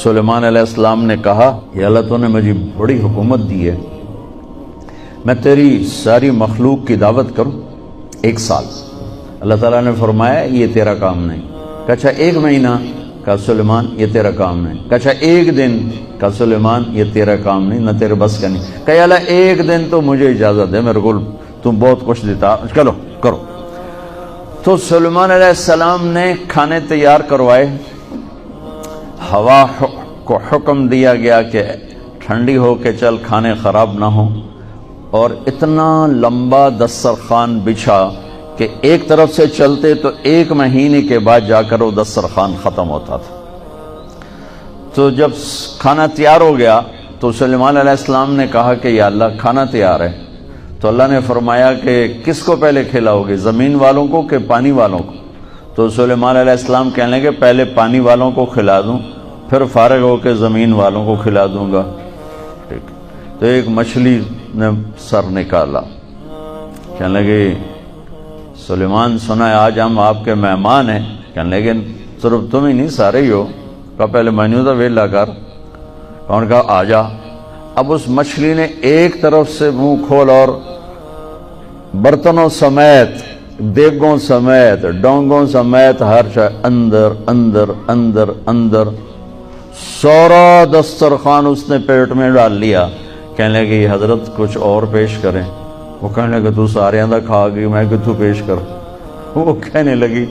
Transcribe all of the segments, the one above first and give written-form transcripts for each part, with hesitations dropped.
سلیمان علیہ السلام نے کہا یا اللہ تو نے مجھے بڑی حکومت دی ہے، میں تیری ساری مخلوق کی دعوت کروں 1 سال۔ اللہ تعالیٰ نے فرمایا یہ تیرا کام نہیں۔ کہا اچھا 1 مہینہ؟ کہا سلیمان یہ تیرا کام نہیں۔ کہا اچھا 1 دن؟ کہا سلیمان یہ تیرا کام نہیں، نہ تیرے بس کا نہیں۔ کہا یا اللہ 1 دن تو مجھے اجازت دے، میرے کو تم بہت کچھ دیتا، چلو کرو۔ تو سلیمان علیہ السلام نے کھانے تیار کروائے، ہوا کو حکم دیا گیا کہ ٹھنڈی ہو کے چل، کھانے خراب نہ ہوں، اور اتنا لمبا دسترخوان بچھا کہ ایک طرف سے چلتے تو 1 مہینے کے بعد جا کر وہ دسترخوان ختم ہوتا تھا۔ تو جب کھانا تیار ہو گیا تو سلیمان علیہ السلام نے کہا کہ یا اللہ کھانا تیار ہے۔ تو اللہ نے فرمایا کہ کس کو پہلے کھلاؤ گے، زمین والوں کو کہ پانی والوں کو؟ تو سلیمان علیہ السلام کہنے لگے پہلے پانی والوں کو کھلا دوں، پھر فارغ ہو کے زمین والوں کو کھلا دوں گا۔ ٹھیک۔ تو ایک مچھلی نے سر نکالا، کہنے لگے سلیمان سنا ہے آج ہم آپ کے مہمان ہیں۔ کہنے لگے صرف تم ہی نہیں سارے ہی ہو۔ کہا پہلے مینیو تو ویلا کر۔ کون کہا آ جا۔ اب اس مچھلی نے ایک طرف سے منہ کھول اور برتنوں سمیت، دیگوں سمیت، ڈونگوں سمیت ہر شے اندر اندر اندر اندر، سارا دسترخوان اس نے پیٹ میں ڈال لیا۔ کہنے لگے یہ حضرت کچھ اور پیش کریں۔ وہ کہنے لگے تو سارے اندر کھا گئی، میں کہ تو پیش کر۔ وہ کہنے لگی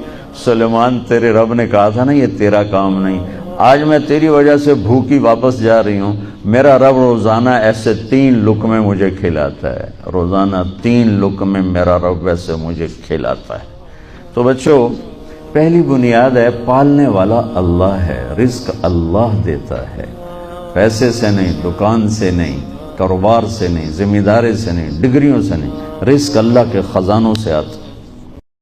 سلیمان تیرے رب نے کہا تھا نا یہ تیرا کام نہیں، آج میں تیری وجہ سے بھوکی واپس جا رہی ہوں، میرا رب روزانہ ایسے 3 لقمے مجھے کھلاتا ہے، روزانہ 3 لقمے میرا رب ویسے مجھے کھلاتا ہے۔ تو بچوں پہلی بنیاد ہے پالنے والا اللہ ہے، رزق اللہ دیتا ہے، پیسے سے نہیں، دکان سے نہیں، کاروبار سے نہیں، ذمہ داری سے نہیں، ڈگریوں سے نہیں، رزق اللہ کے خزانوں سے آتا ہے۔